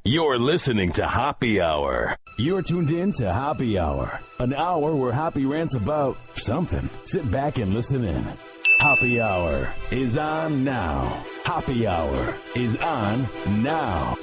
You're listening to Happy Hour. You're tuned in to Happy Hour, an hour where Happy rants about something. Sit back and listen in. Happy Hour is on now. Happy Hour is on now.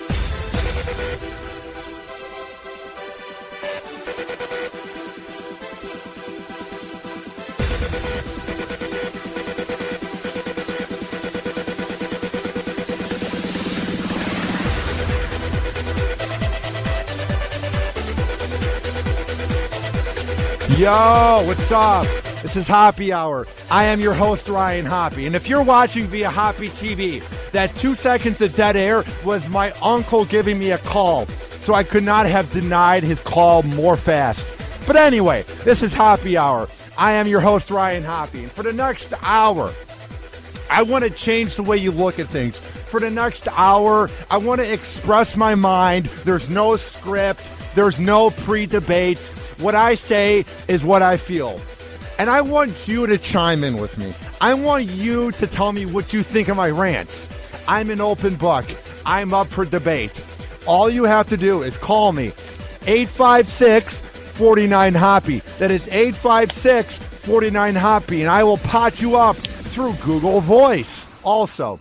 Yo, what's up? This is Happy Hour. I am your host, Ryan Hoppy. And if you're watching via Hoppy TV, that 2 seconds of dead air was my uncle giving me a call. So I could not have denied his call more fast. But anyway, this is Happy Hour. I am your host, Ryan Hoppy. And for the next hour, I want to change the way you look at things. For the next hour, I want to express my mind. There's no script. There's no pre-debates. What I say is what I feel. And I want you to chime in with me. I want you to tell me what you think of my rants. I'm an open book. I'm up for debate. All you have to do is call me. 856-49-HOPPY. That is 856-49-HOPPY. And I will pot you up through Google Voice. Also,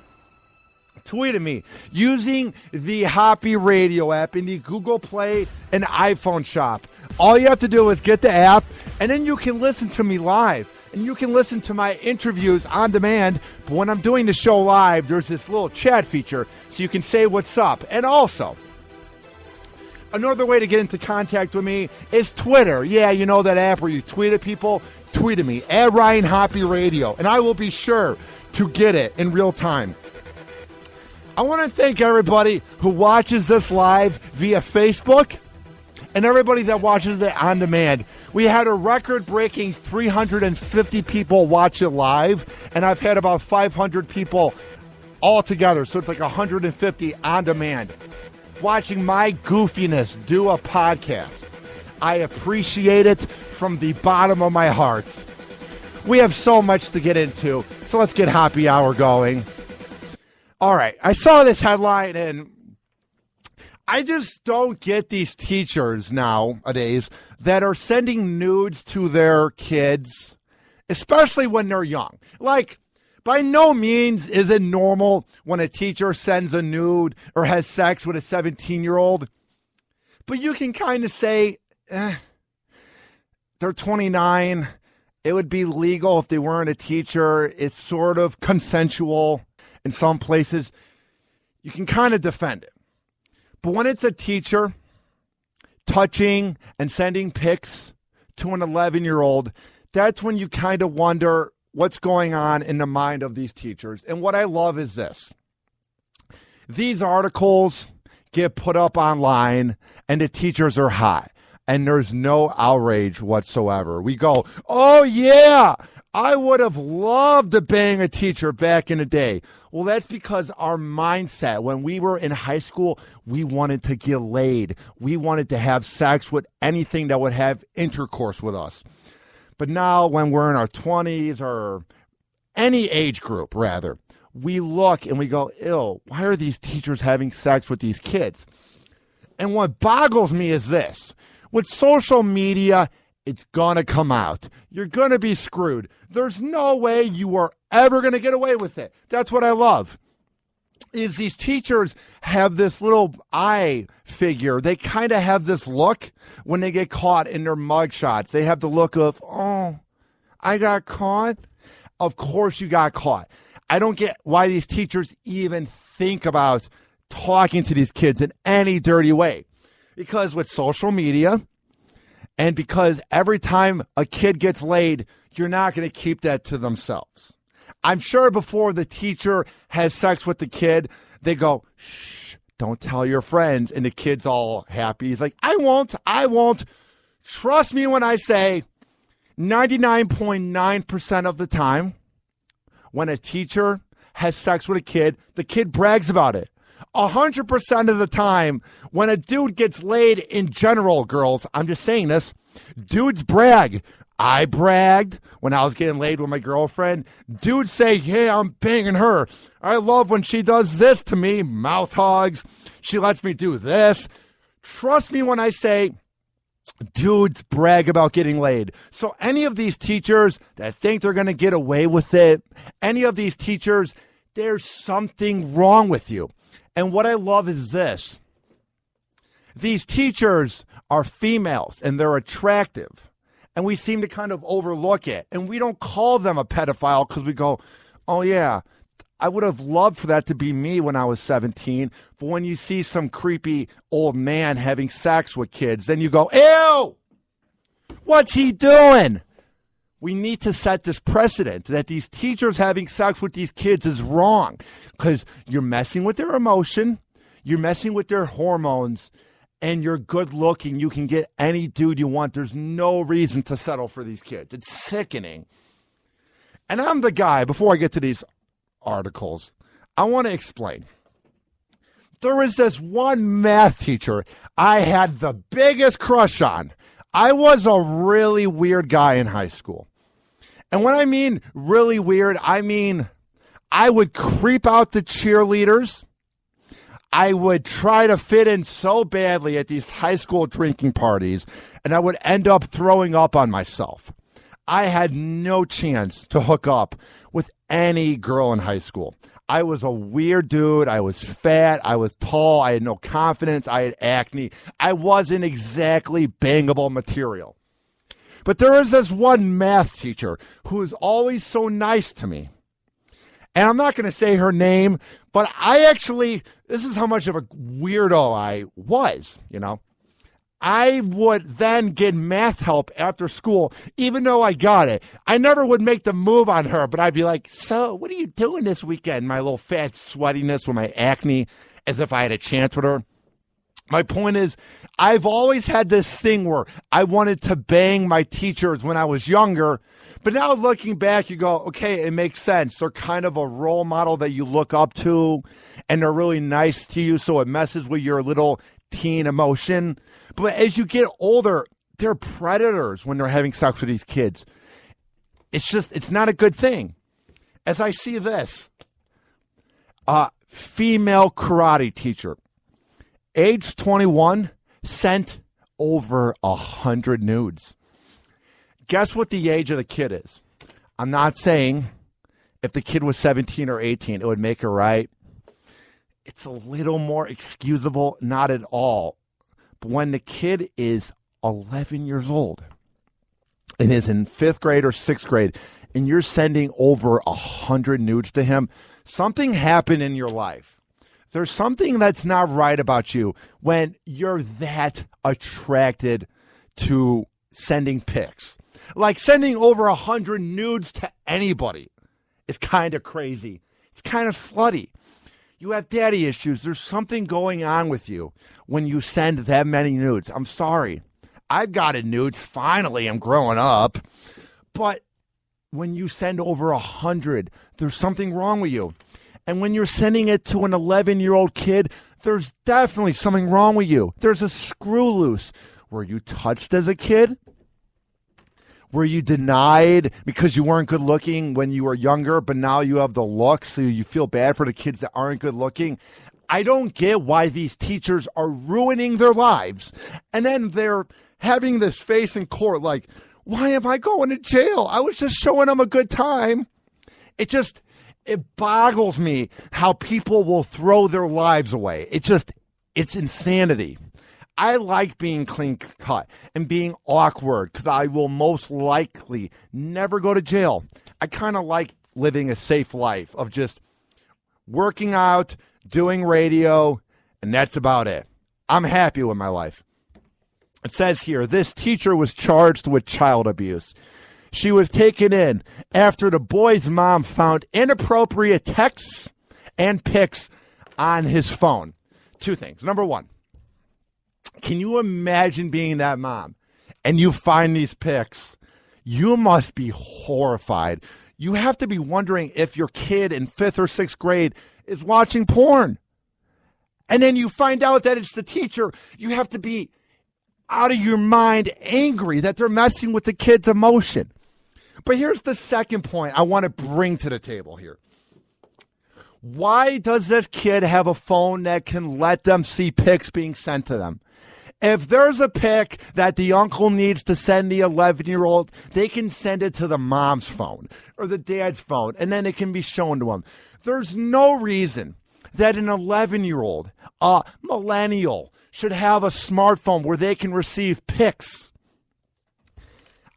tweet at me using the Happy Radio app in the Google Play and iPhone shop. All you have to do is get the app, and then you can listen to me live. And you can listen to my interviews on demand. But when I'm doing the show live, there's this little chat feature, so you can say what's up. And also, another way to get into contact with me is Twitter. Yeah, you know that app where you tweet at people? Tweet at me, at Ryan Hoppy Radio, and I will be sure to get it in real time. I want to thank everybody who watches this live via Facebook and everybody that watches it on demand. We had a record-breaking 350 people watch it live, and I've had about 500 people all together, so it's like 150 on demand, watching my goofiness do a podcast. I appreciate it from the bottom of my heart. We have so much to get into, so let's get Happy Hour going. All right, I saw this headline, and I just don't get these teachers nowadays that are sending nudes to their kids, especially when they're young. Like, by no means is it normal when a teacher sends a nude or has sex with a 17-year-old. But you can kind of say, they're 29. It would be legal if they weren't a teacher. It's sort of consensual in some places. You can kind of defend it. But when it's a teacher touching and sending pics to an 11-year-old, that's when you kind of wonder what's going on in the mind of these teachers. And what I love is this. These articles get put up online, and the teachers are hot, and there's no outrage whatsoever. We go, oh, yeah, I would have loved to bang a teacher back in the day. Well, that's because our mindset, when we were in high school, we wanted to get laid. We wanted to have sex with anything that would have intercourse with us. But now when we're in our 20s or any age group, rather, we look and we go, ew, why are these teachers having sex with these kids? And what boggles me is this. With social media, it's going to come out. You're going to be screwed. There's no way you are ever going to get away with it. That's what I love. Is these teachers have this little eye figure. They kind of have this look when they get caught in their mugshots. They have the look of, oh, I got caught. Of course you got caught. I don't get why these teachers even think about talking to these kids in any dirty way. Because with social media, and because every time a kid gets laid, you're not going to keep that to themselves. I'm sure before the teacher has sex with the kid, they go, shh, don't tell your friends. And the kid's all happy. He's like, I won't. Trust me when I say 99.9% of the time, when a teacher has sex with a kid, the kid brags about it. 100% of the time, when a dude gets laid in general, girls, I'm just saying this, dudes brag. I bragged when I was getting laid with my girlfriend. Dudes say, yeah, I'm banging her. I love when she does this to me, mouth hugs. She lets me do this. Trust me when I say dudes brag about getting laid. So any of these teachers that think they're going to get away with it, any of these teachers, there's something wrong with you. And what I love is this. These teachers are females and they're attractive. And we seem to kind of overlook it. And we don't call them a pedophile because we go, oh, yeah, I would have loved for that to be me when I was 17. But when you see some creepy old man having sex with kids, then you go, ew, what's he doing? We need to set this precedent that these teachers having sex with these kids is wrong because you're messing with their emotion, you're messing with their hormones, and you're good looking. You can get any dude you want. There's no reason to settle for these kids. It's sickening. And I'm the guy, before I get to these articles, I want to explain. There is this one math teacher I had the biggest crush on. I was a really weird guy in high school. And when I mean really weird, I mean I would creep out the cheerleaders. I would try to fit in so badly at these high school drinking parties, and I would end up throwing up on myself. I had no chance to hook up with any girl in high school. I was a weird dude. I was fat. I was tall. I had no confidence. I had acne. I wasn't exactly bangable material. But there was this one math teacher who was always so nice to me. And I'm not going to say her name, but this is how much of a weirdo I was, you know. I would then get math help after school, even though I got it. I never would make the move on her, but I'd be like, so what are you doing this weekend? My little fat sweatiness with my acne, as if I had a chance with her. My point is, I've always had this thing where I wanted to bang my teachers when I was younger. But now looking back, you go, okay, it makes sense. They're kind of a role model that you look up to, and they're really nice to you, so it messes with your little teen emotion. But as you get older, they're predators when they're having sex with these kids. It's not a good thing. As I see this, female karate teacher, age 21, sent over 100 nudes. Guess what the age of the kid is? I'm not saying if the kid was 17 or 18, it would make her right. It's a little more excusable, not at all. But when the kid is 11 years old and is in 5th grade or 6th grade, and you're sending over 100 nudes to him, something happened in your life. There's something that's not right about you when you're that attracted to sending pics. Like sending over 100 nudes to anybody is kind of crazy. It's kind of slutty. You have daddy issues. There's something going on with you when you send that many nudes. I'm sorry. I've gotten nudes. Finally, I'm growing up. But when you send over 100, there's something wrong with you. And when you're sending it to an 11-year-old kid, there's definitely something wrong with you. There's a screw loose. Were you touched as a kid? Were you denied because you weren't good looking when you were younger, but now you have the look, so you feel bad for the kids that aren't good looking? I don't get why these teachers are ruining their lives. And then they're having this face in court like, why am I going to jail? I was just showing them a good time. It boggles me how people will throw their lives away. It's insanity. I like being clean cut and being awkward because I will most likely never go to jail. I kind of like living a safe life of just working out, doing radio, and that's about it. I'm happy with my life. It says here, this teacher was charged with child abuse. She was taken in after the boy's mom found inappropriate texts and pics on his phone. Two things. Number one, can you imagine being that mom and you find these pics? You must be horrified. You have to be wondering if your kid in 5th or 6th grade is watching porn. And then you find out that it's the teacher. You have to be out of your mind angry that they're messing with the kid's emotion. But here's the second point I want to bring to the table here. Why does this kid have a phone that can let them see pics being sent to them? If there's a pic that the uncle needs to send the 11-year-old, they can send it to the mom's phone or the dad's phone, and then it can be shown to them. There's no reason that an 11-year-old, a millennial, should have a smartphone where they can receive pics.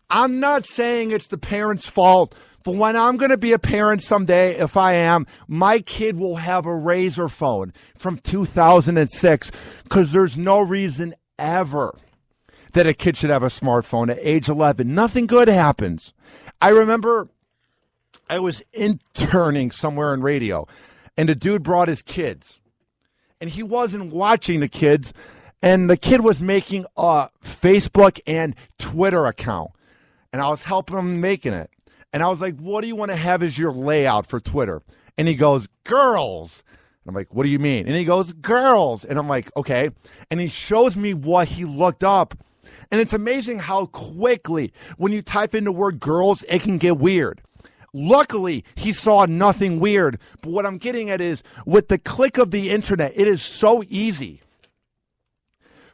I'm not saying it's the parent's fault, but when I'm going to be a parent someday, if I am, my kid will have a Razor phone from 2006 because there's no reason ever that a kid should have a smartphone at age 11. Nothing good happens. I remember I was interning somewhere in radio, and a dude brought his kids, and he wasn't watching the kids, and the kid was making a Facebook and Twitter account, and I was helping him making it. And I was like, what do you want to have as your layout for Twitter? And he goes, girls. And I'm like, what do you mean? And he goes, girls. And I'm like, okay. And he shows me what he looked up. And it's amazing how quickly, when you type in the word girls, it can get weird. Luckily, he saw nothing weird. But what I'm getting at is, with the click of the internet, it is so easy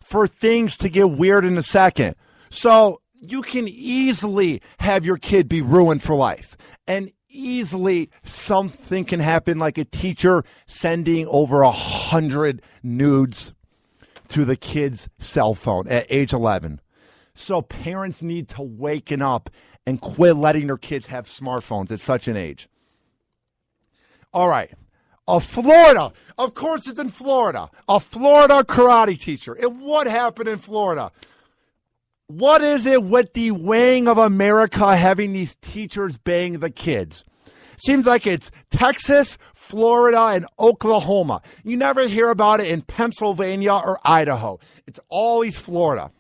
for things to get weird in a second. So you can easily have your kid be ruined for life. And easily something can happen, like a teacher sending over 100 nudes to the kid's cell phone at age 11. So parents need to waken up and quit letting their kids have smartphones at such an age. All right. Florida. Of course it's in Florida. A Florida karate teacher. And what happened in Florida? What is it with the weighing of America having these teachers bang the kids? Seems like it's Texas, Florida, and Oklahoma. You never hear about it in Pennsylvania or Idaho. It's always Florida.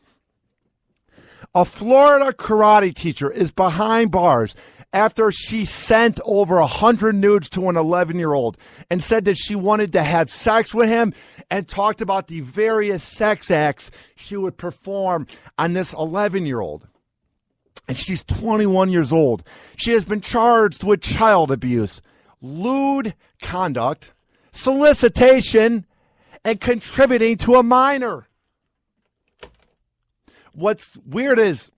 A Florida karate teacher is behind bars after she sent over 100 nudes to an 11-year-old and said that she wanted to have sex with him, and talked about the various sex acts she would perform on this 11-year-old. And she's 21 years old. She has been charged with child abuse, lewd conduct, solicitation, and contributing to a minor. What's weird is,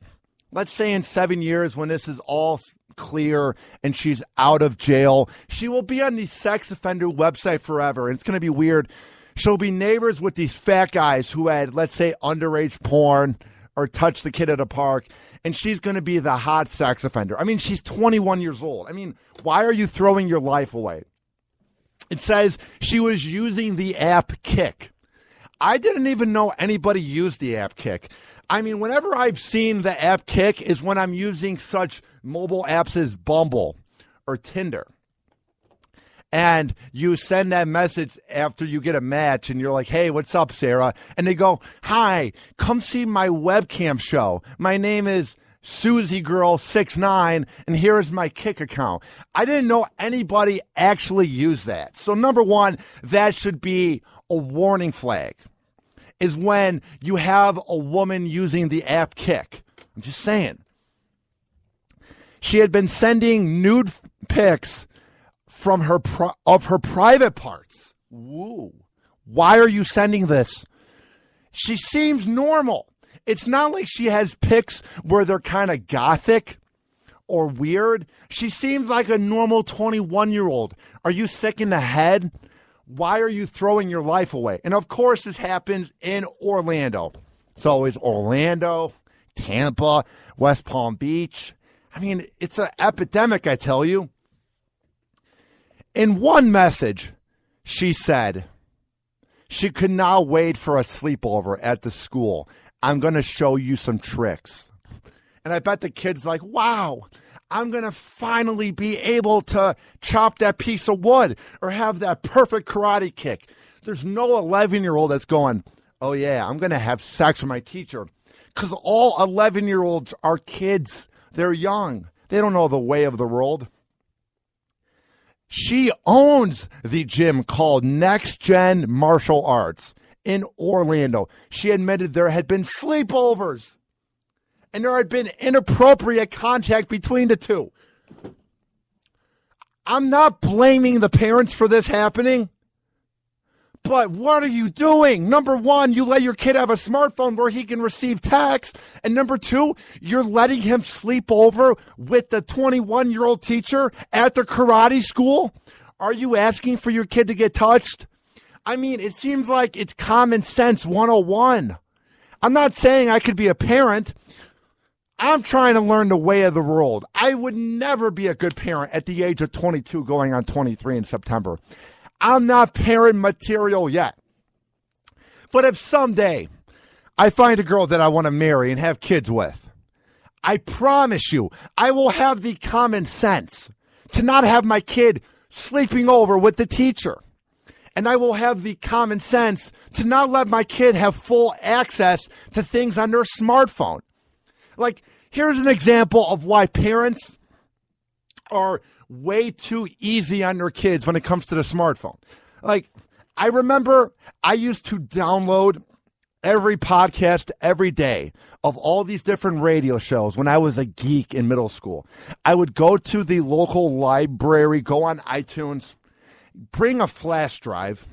let's say in 7 years, when this is all clear and she's out of jail, she will be on the sex offender website forever. And it's going to be weird. She'll be neighbors with these fat guys who had, let's say, underage porn or touched the kid at a park. And she's going to be the hot sex offender. I mean, she's 21 years old. I mean, why are you throwing your life away? It says she was using the app Kick. I didn't even know anybody used the app Kick. I mean, whenever I've seen the app Kick is when I'm using such mobile apps as Bumble or Tinder. And you send that message after you get a match, and you're like, hey, what's up, Sarah? And they go, hi, come see my webcam show. My name is Susie Girl 69, and here is my Kick account. I didn't know anybody actually used that. So number one, that should be a warning flag, is when you have a woman using the app Kick. I'm just saying. She had been sending nude pics from her private parts. Woo. Why are you sending this? She seems normal. It's not like she has pics where they're kind of gothic or weird. She seems like a normal 21-year-old. Are you sick in the head? Why are you throwing your life away? And of course, this happens in Orlando. It's always Orlando, Tampa, West Palm Beach. I mean, it's an epidemic, I tell you. In one message, she said she could not wait for a sleepover at the school. I'm going to show you some tricks. And I bet the kid's like, wow, I'm going to finally be able to chop that piece of wood or have that perfect karate kick. There's no 11-year-old that's going, oh, yeah, I'm going to have sex with my teacher. Because all 11-year-olds are kids. They're young. They don't know the way of the world. She owns the gym called Next Gen Martial Arts in Orlando. She admitted there had been sleepovers and there had been inappropriate contact between the two. I'm not blaming the parents for this happening, but what are you doing? Number one, you let your kid have a smartphone where he can receive texts. And number two, you're letting him sleep over with the 21-year-old teacher at the karate school. Are you asking for your kid to get touched? I mean, it seems like it's common sense 101. I'm not saying I could be a parent. I'm trying to learn the way of the world. I would never be a good parent at the age of 22 going on 23 in September. I'm not parent material yet. But if someday I find a girl that I want to marry and have kids with, I promise you, I will have the common sense to not have my kid sleeping over with the teacher. And I will have the common sense to not let my kid have full access to things on their smartphone. Like, here's an example of why parents are way too easy on their kids when it comes to the smartphone. Like, I remember I used to download every podcast every day of all these different radio shows when I was a geek in middle school. I would go to the local library, go on iTunes, bring a flash drive.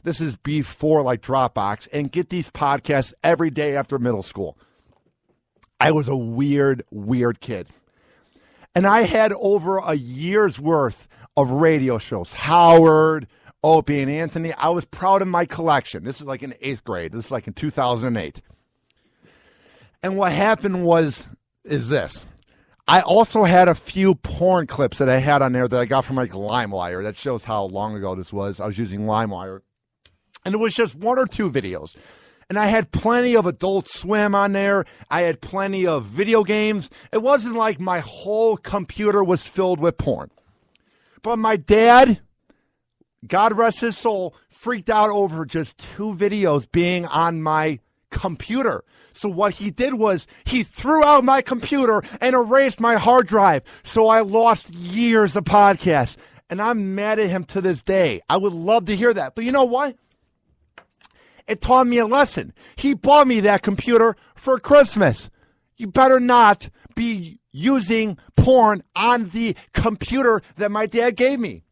This is before like Dropbox, and get these podcasts every day after middle school. I was a weird kid. And I had over a year's worth of radio shows. Howard, Opie, and Anthony. I was proud of my collection. This is like in 8th grade. This is like in 2008. And what happened is this. I also had a few porn clips that I had on there that I got from like LimeWire. That shows how long ago this was. I was using LimeWire. And it was just 1 or 2 videos. And I had plenty of Adult Swim on there. I had plenty of video games. It wasn't like my whole computer was filled with porn. But my dad, God rest his soul, freaked out over just 2 videos being on my computer. So what he did was he threw out my computer and erased my hard drive. So I lost years of podcasts. And I'm mad at him to this day. I would love to hear that. But you know what? It taught me a lesson. He bought me that computer for Christmas. You better not be using porn on the computer that my dad gave me.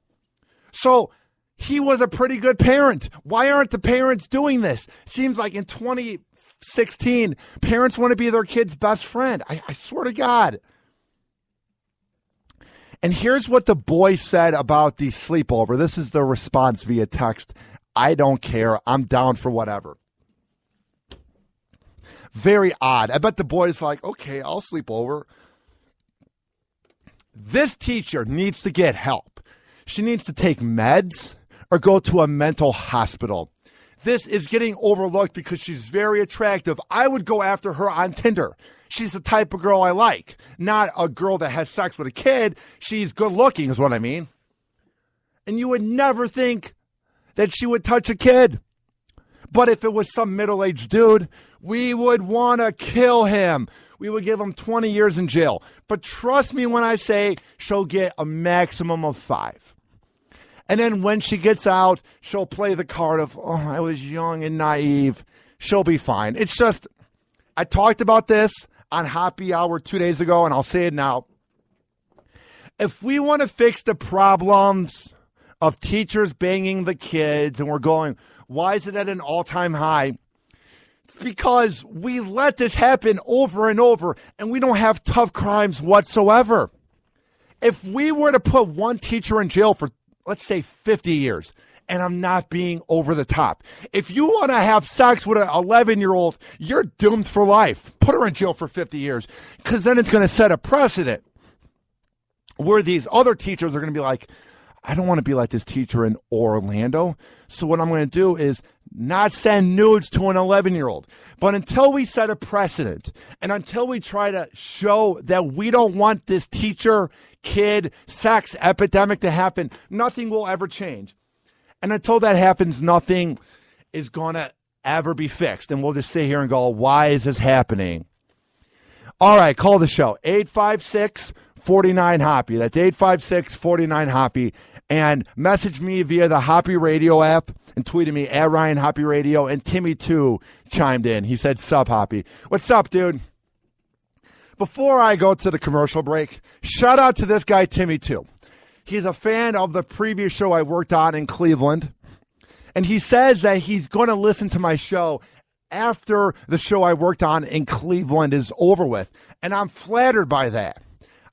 So he was a pretty good parent. Why aren't the parents doing this? It seems like in 2016, parents want to be their kid's best friend. I swear to God. And here's what the boy said about the sleepover. This is the response via text. I don't care. I'm down for whatever. Very odd. I bet the boy's like, okay, I'll sleep over. This teacher needs to get help. She needs to take meds or go to a mental hospital. This is getting overlooked because she's very attractive. I would go after her on Tinder. She's the type of girl I like. Not a girl that has sex with a kid. She's good looking is what I mean. And you would never think that she would touch a kid. But if it was some middle-aged dude, we would want to kill him. We would give him 20 years in jail. But trust me when I say she'll get a maximum of 5. And then when she gets out, she'll play the card of, oh, I was young and naive. She'll be fine. It's just, I talked about this on Happy Hour 2 days ago, and I'll say it now. If we want to fix the problems of teachers banging the kids, and we're going, why is it at an all-time high? It's because we let this happen over and over, and we don't have tough crimes whatsoever. If we were to put one teacher in jail for, let's say, 50 years, and I'm not being over the top, if you want to have sex with an 11-year-old, you're doomed for life. Put her in jail for 50 years, because then it's going to set a precedent where these other teachers are going to be like, I don't want to be like this teacher in Orlando. So what I'm going to do is not send nudes to an 11-year-old. But until we set a precedent and until we try to show that we don't want this teacher, kid, sex epidemic to happen, nothing will ever change. And until that happens, nothing is going to ever be fixed. And we'll just sit here and go, why is this happening? All right, call the show. 856 49-HOPPY. That's 856-49-HOPPY. And message me via the Hoppy Radio app and tweeted me at Ryan Hoppy Radio. And Timmy, too, chimed in. He said, sup, Hoppy. What's up, dude? Before I go to the commercial break, shout out to this guy, Timmy, too. He's a fan of the previous show I worked on in Cleveland. And he says that he's going to listen to my show after the show I worked on in Cleveland is over with. And I'm flattered by that.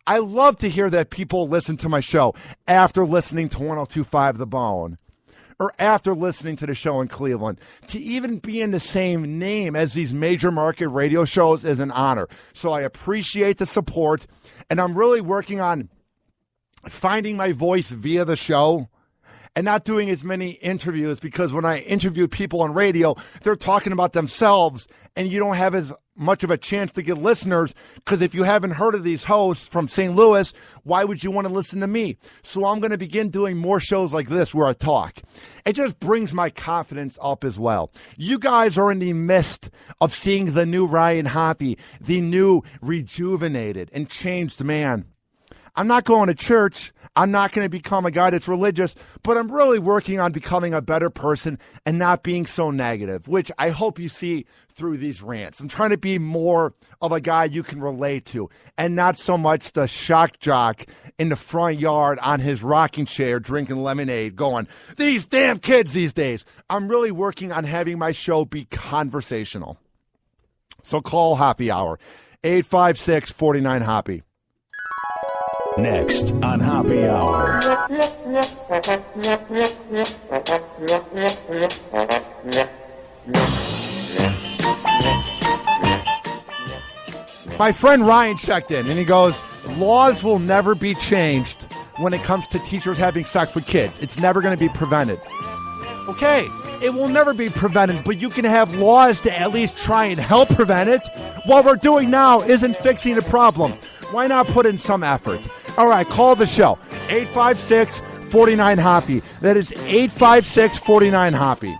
I love to hear that people listen to my show after listening to 102.5 The Bone or after listening to the show in Cleveland. To even be in the same name as these major market radio shows is an honor. So I appreciate the support, and I'm really working on finding my voice via the show and not doing as many interviews, because when I interview people on radio, they're talking about themselves, and you don't have as much of a chance to get listeners, because if you haven't heard of these hosts from St. Louis, why would you want to listen to me? So I'm going to begin doing more shows like this where I talk. It just brings my confidence up as well. You guys are in the midst of seeing the new Ryan Hoppy, the new rejuvenated and changed man. I'm not going to church. I'm not going to become a guy that's religious, but I'm really working on becoming a better person and not being so negative, which I hope you see through these rants. I'm trying to be more of a guy you can relate to and not so much the shock jock in the front yard on his rocking chair drinking lemonade going, these damn kids these days. I'm really working on having my show be conversational. So call Hoppy Hour, 856-49-HOPPY. Next on Hoppy Hour. My friend Ryan checked in and he goes, laws will never be changed when it comes to teachers having sex with kids. It's never going to be prevented. Okay, it will never be prevented, but you can have laws to at least try and help prevent it. What we're doing now isn't fixing the problem. Why not put in some effort? All right, call the show, 856-49-HOPPY. That is 856-49-HOPPY.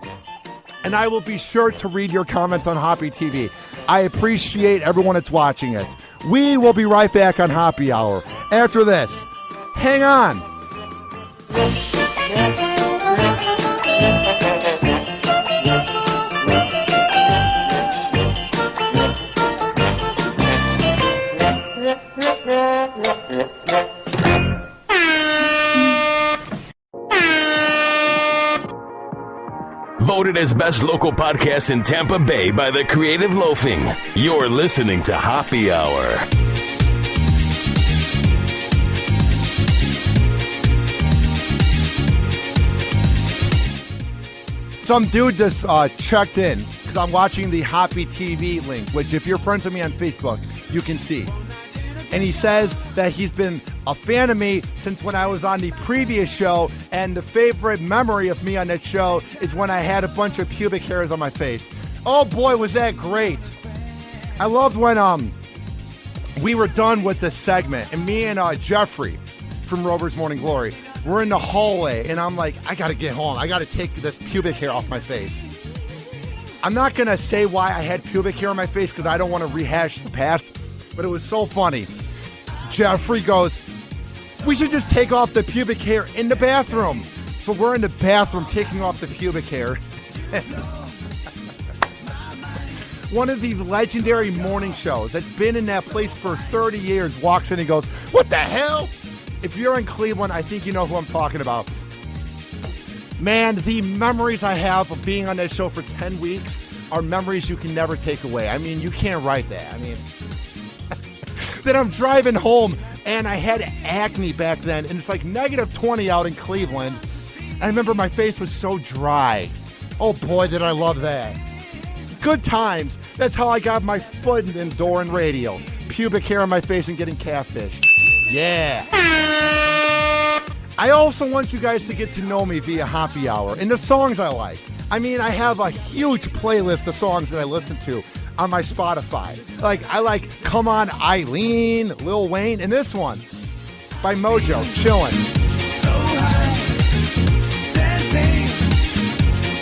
And I will be sure to read your comments on Hoppy TV. I appreciate everyone that's watching it. We will be right back on Hoppy Hour. After this, hang on. Voted as best local podcast in Tampa Bay by the Creative Loafing. You're listening to Hoppy Hour. Some dude just checked in because I'm watching the Hoppy TV link, which if you're friends with me on Facebook, you can see. And he says that he's been a fan of me since when I was on the previous show, and the favorite memory of me on that show is when I had a bunch of pubic hairs on my face. Oh boy, was that great. I loved when we were done with this segment, and me and Jeffrey from Rover's Morning Glory, we're in the hallway, and I'm like, I gotta get home. I gotta take this pubic hair off my face. I'm not gonna say why I had pubic hair on my face because I don't want to rehash the past, but it was so funny. Jeffrey goes, we should just take off the pubic hair in the bathroom. So we're in the bathroom taking off the pubic hair. One of the legendary morning shows that's been in that place for 30 years walks in and goes, what the hell? If you're in Cleveland, I think you know who I'm talking about. Man, the memories I have of being on that show for 10 weeks are memories you can never take away. I mean, you can't write that. I mean, then I'm driving home, and I had acne back then, and it's like -20 out in Cleveland. I remember my face was so dry. Oh, boy, did I love that. Good times. That's how I got my foot in door and radio. Pubic hair on my face and getting catfished. Yeah. I also want you guys to get to know me via Hoppy Hour and the songs I like. I mean, I have a huge playlist of songs that I listen to on my Spotify. I like Come On Eileen, Lil Wayne, and this one by Mojo, Chillin'. So high, dancing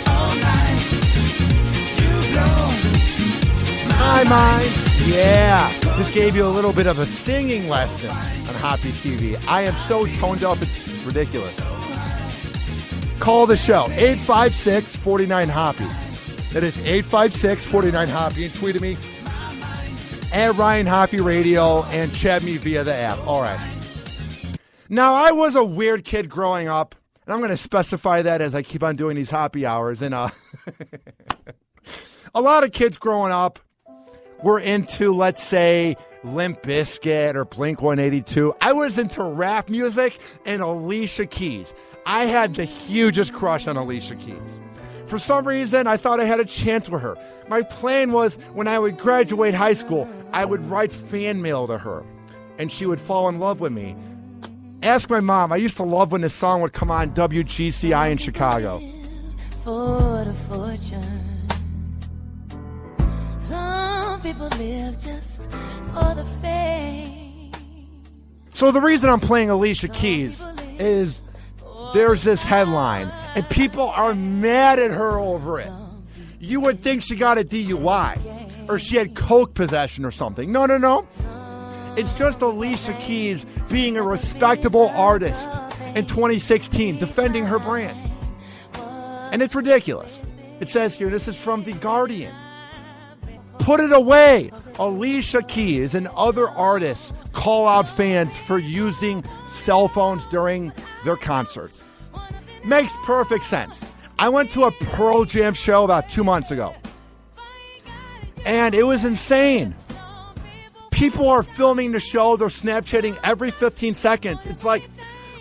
all night. You blow my my mind. Yeah, just gave you a little bit of a singing lesson on Hoppy TV. I am so toned up, it's ridiculous. Call the show, 856-49-HOPPY. That is 856-49-HOPPY. And tweet at me at Ryan Hoppy Radio and chat me via the app. All right. Now, I was a weird kid growing up, and I'm going to specify that as I keep on doing these Hoppy hours. And a lot of kids growing up were into, let's say, Limp Bizkit or Blink-182. I was into rap music and Alicia Keys. I had the hugest crush on Alicia Keys. For some reason, I thought I had a chance with her. My plan was when I would graduate high school, I would write fan mail to her, and she would fall in love with me. Ask my mom. I used to love when this song would come on WGCI in Chicago. For the fortune, some people live just for the fame. So the reason I'm playing Alicia Keys is there's this headline, and people are mad at her over it. You would think she got a DUI, or she had coke possession or something. No. It's just Alicia Keys being a respectable artist in 2016, defending her brand. And it's ridiculous. It says here, this is from The Guardian. Put it away. Alicia Keys and other artists call out fans for using cell phones during their concerts. Makes perfect sense. I went to a Pearl Jam show about 2 months ago, and it was insane. People are filming the show. They're Snapchatting every 15 seconds. It's like,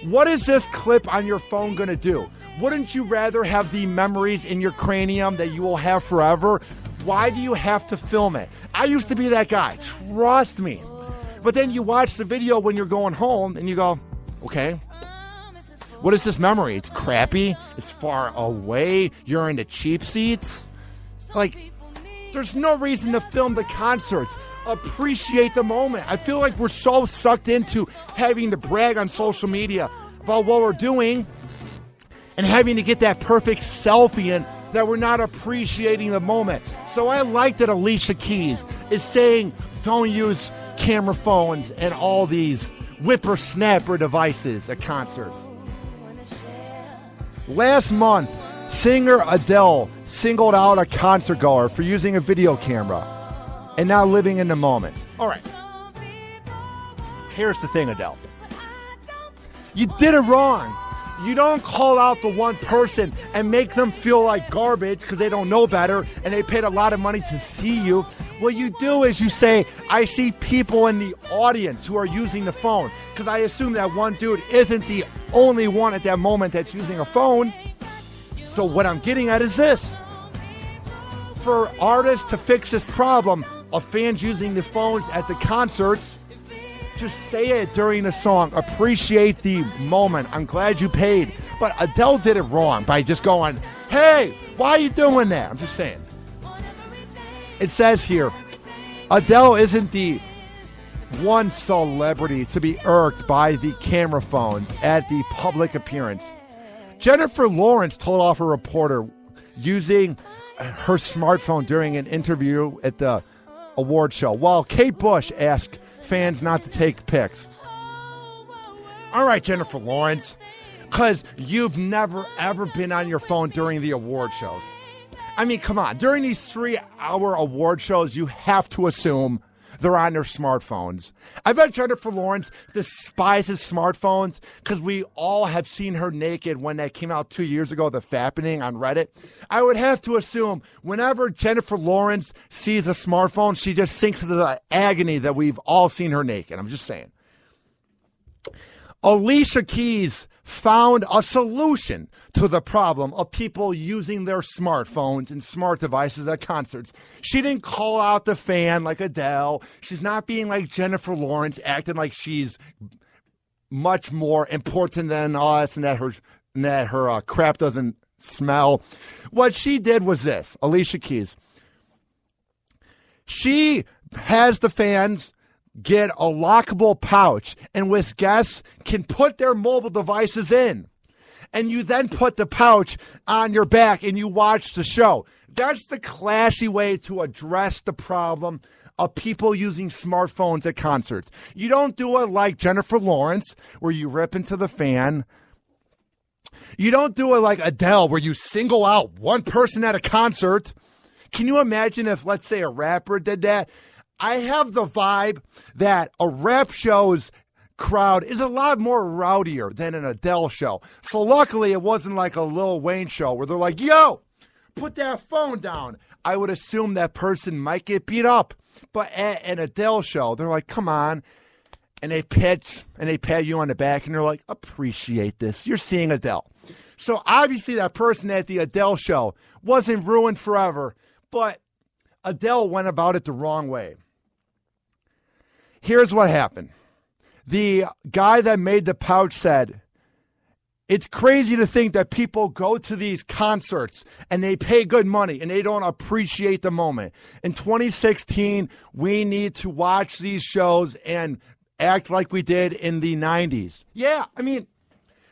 what is this clip on your phone going to do? Wouldn't you rather have the memories in your cranium that you will have forever? Why do you have to film it? I used to be that guy. Trust me. But then you watch the video when you're going home and you go, okay, what is this memory? It's crappy. It's far away. You're in the cheap seats. Like, there's no reason to film the concerts. Appreciate the moment. I feel like we're so sucked into having to brag on social media about what we're doing and having to get that perfect selfie in that we're not appreciating the moment. So I like that Alicia Keys is saying don't use camera phones and all these whippersnapper devices at concerts. Last month, singer Adele singled out a concert goer for using a video camera and now living in the moment. All right. Here's the thing, Adele. You did it wrong. You don't call out the one person and make them feel like garbage because they don't know better and they paid a lot of money to see you. What you do is you say, I see people in the audience who are using the phone, because I assume that one dude isn't the only one at that moment that's using a phone. So what I'm getting at is this. For artists to fix this problem of fans using the phones at the concerts, just say it during the song. Appreciate the moment. I'm glad you paid. But Adele did it wrong by just going, hey, why are you doing that? I'm just saying. It says here, Adele isn't the one celebrity to be irked by the camera phones at the public appearance. Jennifer Lawrence told off a reporter using her smartphone during an interview at the award show, while Kate Bush asked fans not to take pics. All right, Jennifer Lawrence, because you've never, ever been on your phone during the award shows. I mean, come on. During these 3-hour award shows, you have to assume they're on their smartphones. I bet Jennifer Lawrence despises smartphones because we all have seen her naked when that came out 2 years ago, the fappening on Reddit. I would have to assume whenever Jennifer Lawrence sees a smartphone, she just sinks into the agony that we've all seen her naked. I'm just saying. Alicia Keys found a solution to the problem of people using their smartphones and smart devices at concerts. She didn't call out the fan like Adele. She's not being like Jennifer Lawrence, acting like she's much more important than us and that her crap doesn't smell. What she did was this, Alicia Keys. She has the fans get a lockable pouch in which guests can put their mobile devices in. And you then put the pouch on your back and you watch the show. That's the classy way to address the problem of people using smartphones at concerts. You don't do it like Jennifer Lawrence, where you rip into the fan. You don't do it like Adele, where you single out one person at a concert. Can you imagine if, let's say, a rapper did that? I have the vibe that a rap show's crowd is a lot more rowdier than an Adele show. So luckily, it wasn't like a Lil Wayne show where they're like, yo, put that phone down. I would assume that person might get beat up. But at an Adele show, they're like, come on. And they pat you on the back, and they're like, appreciate this. You're seeing Adele. So obviously that person at the Adele show wasn't ruined forever, but Adele went about it the wrong way. Here's what happened. The guy that made the pouch said, it's crazy to think that people go to these concerts and they pay good money and they don't appreciate the moment. In 2016, we need to watch these shows and act like we did in the 90s. Yeah, I mean,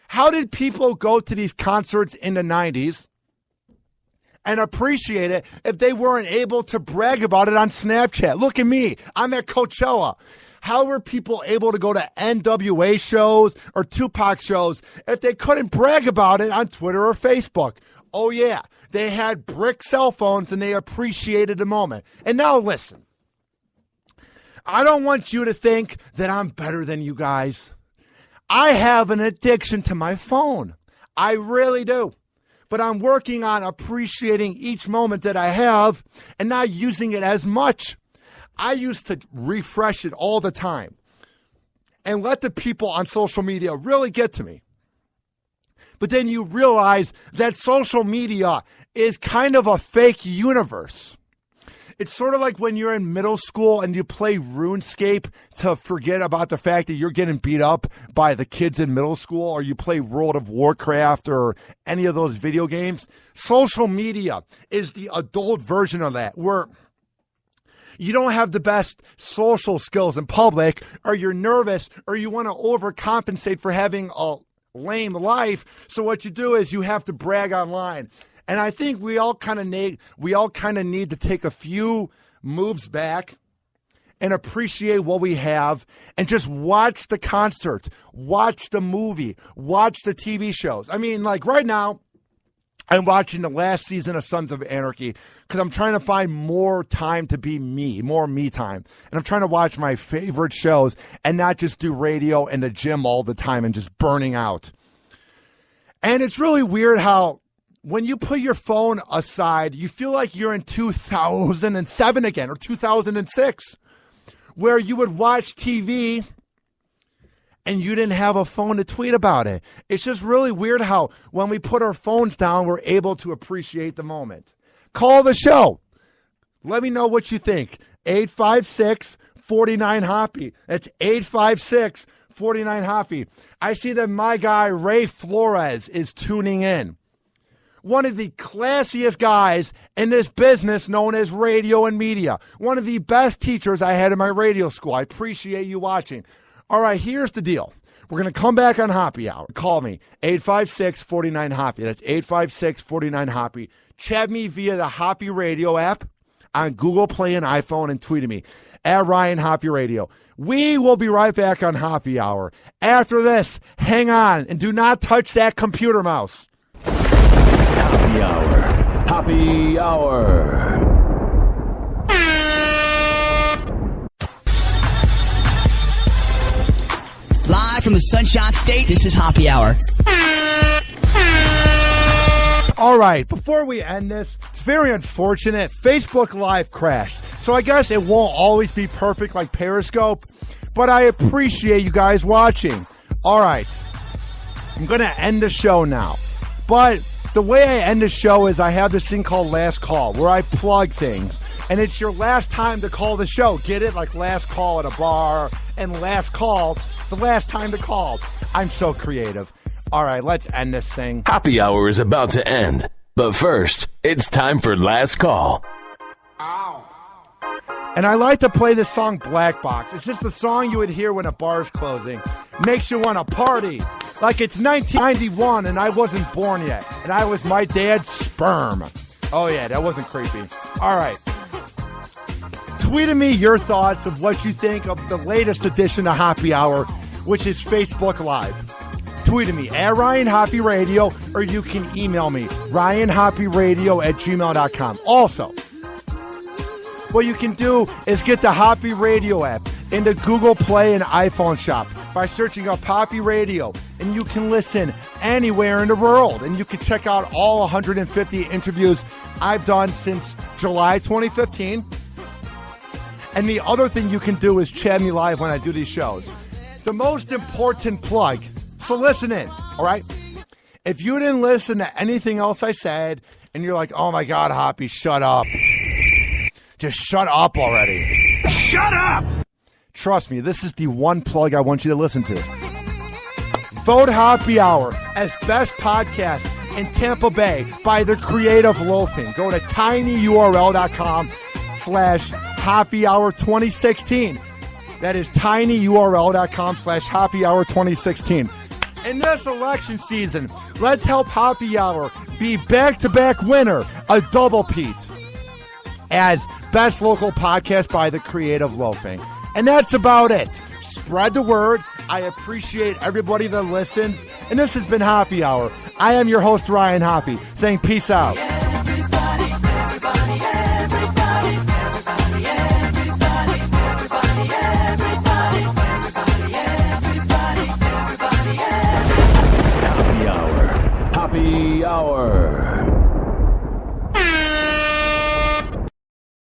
how did people go to these concerts in the 90s and appreciate it if they weren't able to brag about it on Snapchat? Look at me. I'm at Coachella. How were people able to go to NWA shows or Tupac shows if they couldn't brag about it on Twitter or Facebook? Oh, yeah. They had brick cell phones and they appreciated the moment. And now listen. I don't want you to think that I'm better than you guys. I have an addiction to my phone. I really do. But I'm working on appreciating each moment that I have and not using it as much. I used to refresh it all the time and let the people on social media really get to me. But then you realize that social media is kind of a fake universe. It's sort of like when you're in middle school and you play RuneScape to forget about the fact that you're getting beat up by the kids in middle school, or you play World of Warcraft or any of those video games. Social media is the adult version of that, where you don't have the best social skills in public, or you're nervous, or you want to overcompensate for having a lame life. So what you do is you have to brag online. And I think we all kind of need to take a few moves back and appreciate what we have and just watch the concert, watch the movie, watch the TV shows. I mean, like right now, I'm watching the last season of Sons of Anarchy because I'm trying to find more time to be me, more me time. And I'm trying to watch my favorite shows and not just do radio and the gym all the time and just burning out. And it's really weird how when you put your phone aside, you feel like you're in 2007 again or 2006, where you would watch TV and you didn't have a phone to tweet about it. It's just really weird how when we put our phones down, we're able to appreciate the moment. Call the show. Let me know what you think. 856-49-HOPPY. That's 856-49-HOPPY. I see that my guy Ray Flores is tuning in. One of the classiest guys in this business known as radio and media. One of the best teachers I had in my radio school. I appreciate you watching. All right, here's the deal. We're going to come back on Hoppy Hour. Call me, 856-49-HOPPY. That's 856-49-HOPPY. Chat me via the Hoppy Radio app on Google Play and iPhone, and tweet at me, at Ryan Hoppy Radio. We will be right back on Hoppy Hour. After this, hang on and do not touch that computer mouse. Happy Hour. Happy Hour. Live from the Sunshine State, this is Hoppy Hour. All right, before we end this, it's very unfortunate. Facebook Live crashed. So I guess it won't always be perfect like Periscope, but I appreciate you guys watching. All right, I'm going to end the show now. But the way I end the show is I have this thing called Last Call, where I plug things. And it's your last time to call the show. Get it? Like last call at a bar and last call, the last time to call. I'm so creative. All right, let's end this thing. Happy Hour is about to end. But first, it's time for Last Call. Ow. And I like to play this song Black Box. It's just the song you would hear when a bar's closing. Makes you want to party. Like it's 1991 and I wasn't born yet. And I was my dad's sperm. Oh, yeah, that wasn't creepy. All right. Tweet at me your thoughts of what you think of the latest edition of Happy Hour, which is Facebook Live. Tweet at me at Ryan Hoppy Radio, or you can email me, ryanhoppyradio@gmail.com. Also, what you can do is get the Hoppy Radio app in the Google Play and iPhone shop by searching up Hoppy Radio, and you can listen anywhere in the world, and you can check out all 150 interviews I've done since July 2015. And the other thing you can do is chat me live when I do these shows. The most important plug, so listen in, all right? If you didn't listen to anything else I said, and you're like, oh my God, Hoppy, shut up. Just shut up already. Shut up! Trust me, this is the one plug I want you to listen to. Vote Happy Hour as best podcast in Tampa Bay by the Creative Loafing. Go to tinyurl.com/Happy Hour 2016. That is tinyurl.com/Happy Hour 2016. In this election season, let's help Happy Hour be back-to-back winner, a double-peat, as best local podcast by the Creative Loafing. And that's about it. Spread the word. I appreciate everybody that listens. And this has been Happy Hour. I am your host, Ryan Hoppy, saying peace out. Happy Hour. Happy Hour.